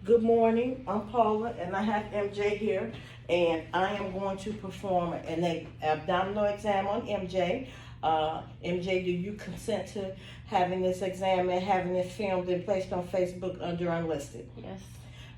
Good morning, I'm Paula and I have MJ here, and I am going to perform an abdominal exam on MJ. MJ, do you consent to having this exam and having it filmed and placed on Facebook under unlisted? Yes.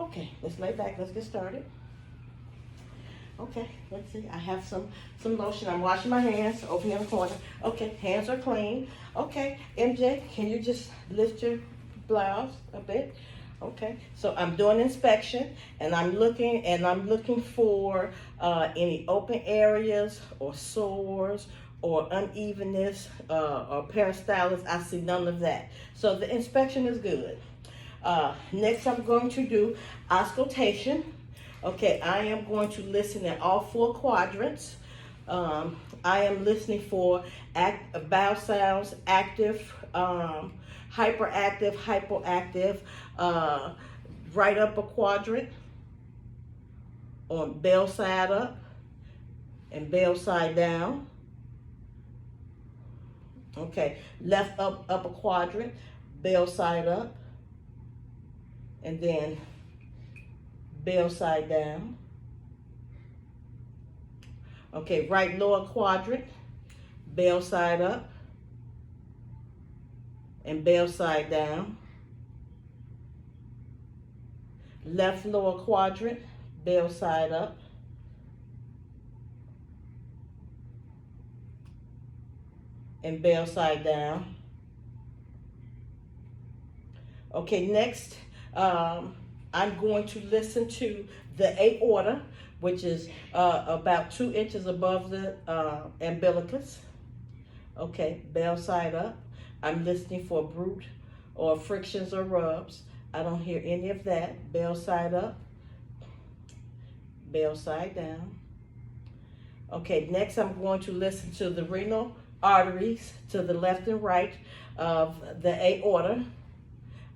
Okay, let's lay back, let's get started. Okay, let's see, I have some lotion. I'm washing my hands over here in the corner. Okay, hands are clean. Okay, MJ, can you just lift your blouse a bit? Okay, so I'm doing inspection and I'm looking for any open areas or sores or unevenness or peristalsis. I see none of that. So the inspection is good. Next I'm going to do auscultation. Okay, I am going to listen at all four quadrants. I am listening for vowel sounds, active, hyperactive, hypoactive, right upper quadrant, on bell side up and bell side down. Okay, left upper quadrant, bell side up, and then bell side down. Okay, right lower quadrant, bell side up and bell side down. Left lower quadrant, bell side up. And bell side down. Okay, next, I'm going to listen to the aorta, which is about 2 inches above the umbilicus. Okay, bell side up. I'm listening for brute or frictions or rubs. I don't hear any of that. Bell side up, bell side down. Okay, next I'm going to listen to the renal arteries to the left and right of the aorta.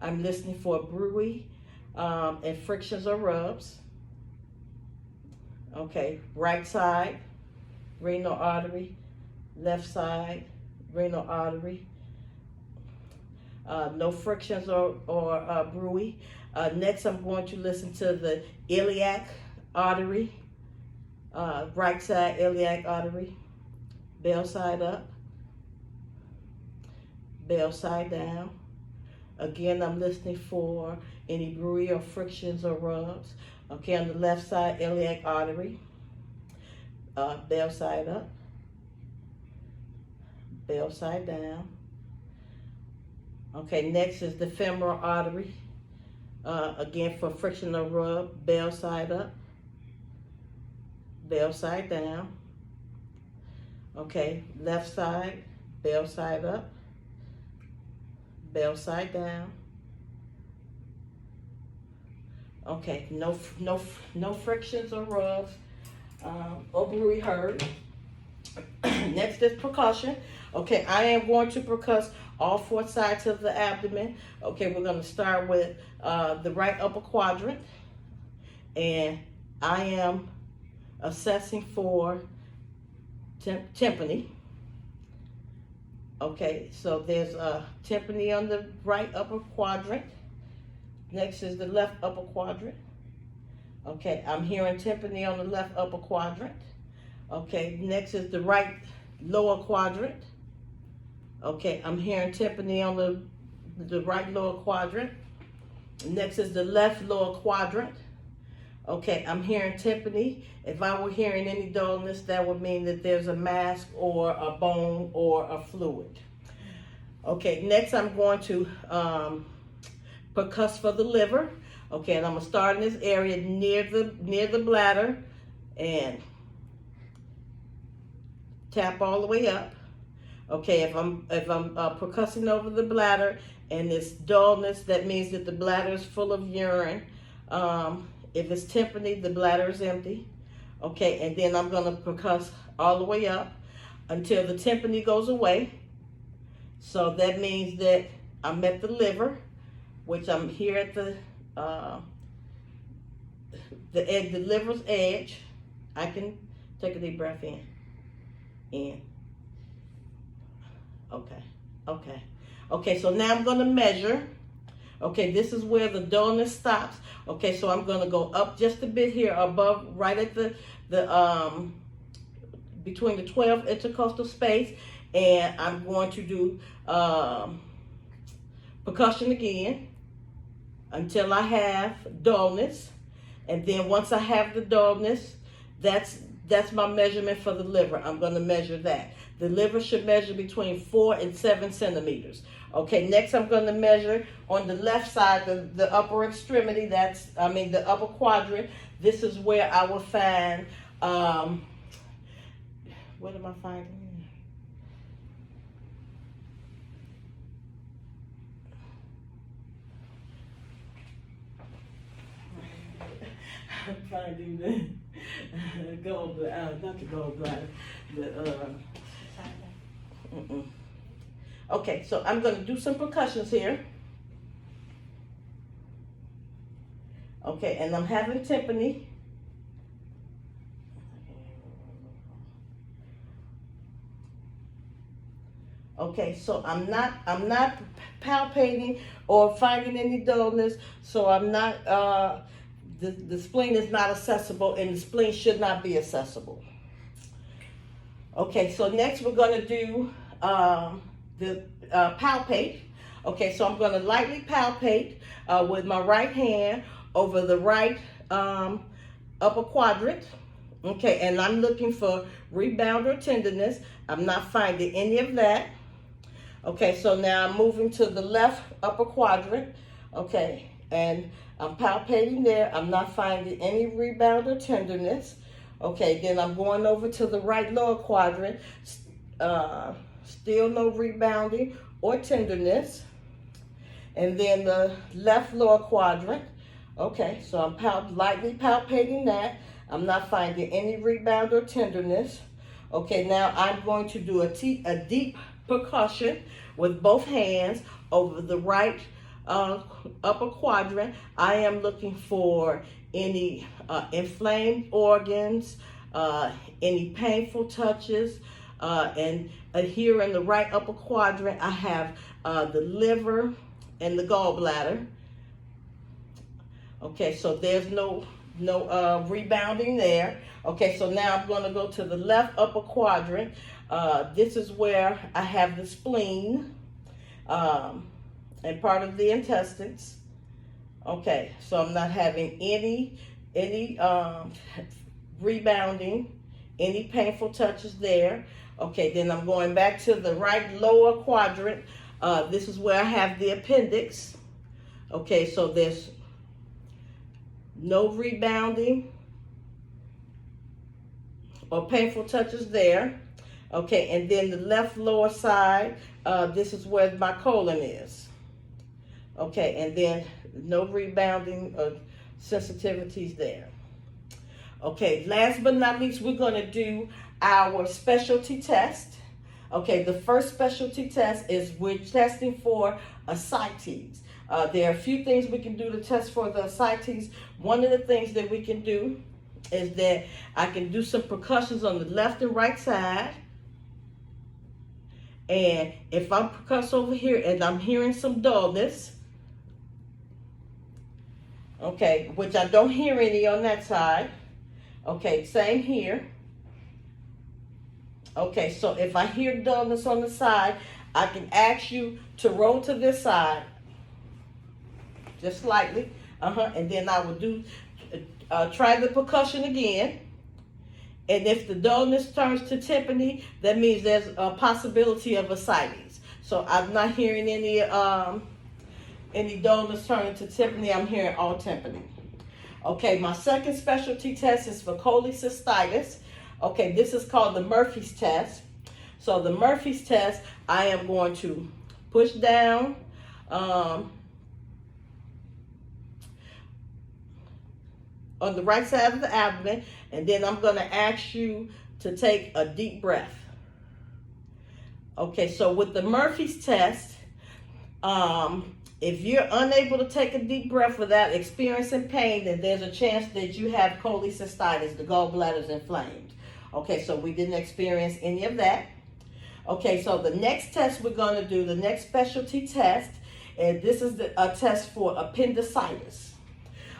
I'm listening for bruit and frictions or rubs. Okay, right side, renal artery, left side, renal artery. No frictions or bruit. Next, I'm going to listen to the iliac artery, right side iliac artery, bell side up, bell side down. Again, I'm listening for any bruit or frictions or rubs. Okay, on the left side iliac artery, bell side up, bell side down. Okay, next is the femoral artery. Again, for friction or rub, bell side up, bell side down. Okay, left side, bell side up, bell side down. Okay, no frictions or rubs or bruit heard. Next is percussion. Okay, I am going to percuss all four sides of the abdomen. Okay, we're going to start with the right upper quadrant, and I am assessing for tympany. Okay, so there's a tympany on the right upper quadrant. Next is the left upper quadrant. Okay, I'm hearing tympany on the left upper quadrant. Okay, next is the right lower quadrant. Okay, I'm hearing tympany on the right lower quadrant. Next is the left lower quadrant. Okay, I'm hearing tympany. If I were hearing any dullness, that would mean that there's a mass or a bone or a fluid. Okay, next I'm going to percuss for the liver. Okay, and I'm gonna start in this area near the bladder and tap all the way up. Okay, if I'm percussing over the bladder and it's dullness, that means that the bladder is full of urine. If it's tympany, the bladder is empty. Okay, and then I'm gonna percuss all the way up until the tympany goes away. So that means that I'm at the liver, which I'm here at the liver's edge. I can take a deep breath in. Okay. Okay, so now I'm going to measure. Okay, this is where the dullness stops. Okay, so I'm going to go up just a bit here above, right at the between the 12 intercostal space, and I'm going to do percussion again until I have dullness. And then once I have the dullness, that's my measurement for the liver. I'm going to measure that. The liver should measure between 4 and 7 centimeters. Okay, next I'm going to measure on the left side, the upper extremity, the upper quadrant. This is where I will find, what am I finding? I'm finding the gallbladder, not the gallbladder, Okay, so I'm going to do some percussions here. Okay, and I'm having tympani. Okay, so I'm not palpating or finding any dullness, so I'm not, the spleen is not accessible, and the spleen should not be accessible. Okay, so next we're going to do the palpate. Okay, so I'm going to lightly palpate with my right hand over the right upper quadrant. Okay, and I'm looking for rebound or tenderness. I'm not finding any of that. Okay, so now I'm moving to the left upper quadrant. Okay, and I'm palpating there. I'm not finding any rebound or tenderness. Okay, then I'm going over to the right lower quadrant. Still no rebounding or tenderness. And then the left lower quadrant. Okay, so I'm lightly palpating that. I'm not finding any rebound or tenderness. Okay, now I'm going to do a deep percussion with both hands over the right upper quadrant. I am looking for any inflamed organs, any painful touches, and here in the right upper quadrant, I have the liver and the gallbladder. Okay, so there's no rebounding there. Okay, so now I'm going to go to the left upper quadrant. This is where I have the spleen and part of the intestines. Okay, so I'm not having any rebounding, any painful touches there. Okay, then I'm going back to the right lower quadrant. This is where I have the appendix. Okay, so there's no rebounding or painful touches there. Okay, and then the left lower side, this is where my colon is. Okay, and then no rebounding or sensitivities there. Okay, last but not least, we're going to do our specialty test. Okay, the first specialty test is we're testing for ascites. There are a few things we can do to test for the ascites. One of the things that we can do is that I can do some percussions on the left and right side. And if I'm percuss over here and I'm hearing some dullness, okay, which I don't hear any on that side. Okay, same here. Okay, so if I hear dullness on the side, I can ask you to roll to this side, just slightly. And then I will do, try the percussion again. And if the dullness turns to tympani, that means there's a possibility of ascites. So I'm not hearing any dullness turning to tympani. I'm hearing all tympani. Okay, my second specialty test is for cholecystitis. Okay, this is called the Murphy's test. So the Murphy's test, I am going to push down on the right side of the abdomen, and then I'm going to ask you to take a deep breath. Okay, so with the Murphy's test, if you're unable to take a deep breath without experiencing pain, then there's a chance that you have cholecystitis, the gallbladder is inflamed. Okay, so we didn't experience any of that. Okay, so the next test we're going to do, the next specialty test, and this is a test for appendicitis.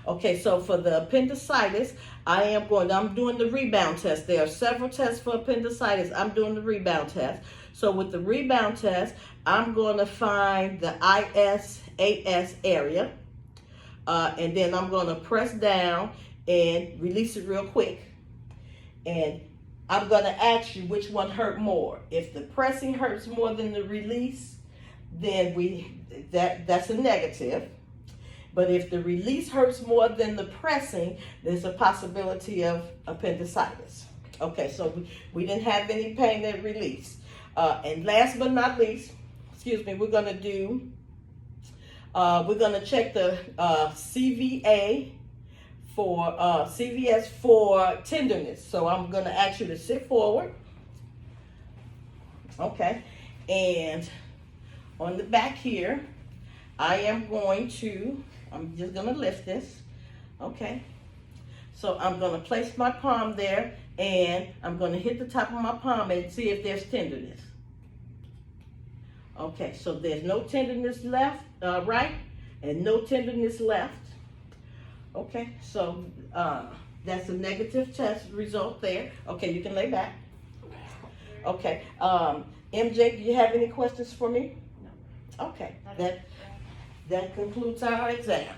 Okay, so for the appendicitis, I'm doing the rebound test. There are several tests for appendicitis. I'm doing the rebound test. So with the rebound test, I'm going to find the ISAS area, and then I'm going to press down and release it real quick. And I'm going to ask you which one hurt more. If the pressing hurts more than the release, then that's a negative. But if the release hurts more than the pressing, there's a possibility of appendicitis. Okay, so we didn't have any pain at release. And last but not least, we're going to check the CVS for tenderness. So I'm going to ask you to sit forward. Okay, and on the back here, I'm just going to lift this. Okay, so I'm going to place my palm there, and I'm going to hit the top of my palm and see if there's tenderness. Okay, so there's no tenderness left, right, and no tenderness left. Okay, so that's a negative test result there. Okay, you can lay back. Okay, MJ, do you have any questions for me? No. Okay, that concludes our exam.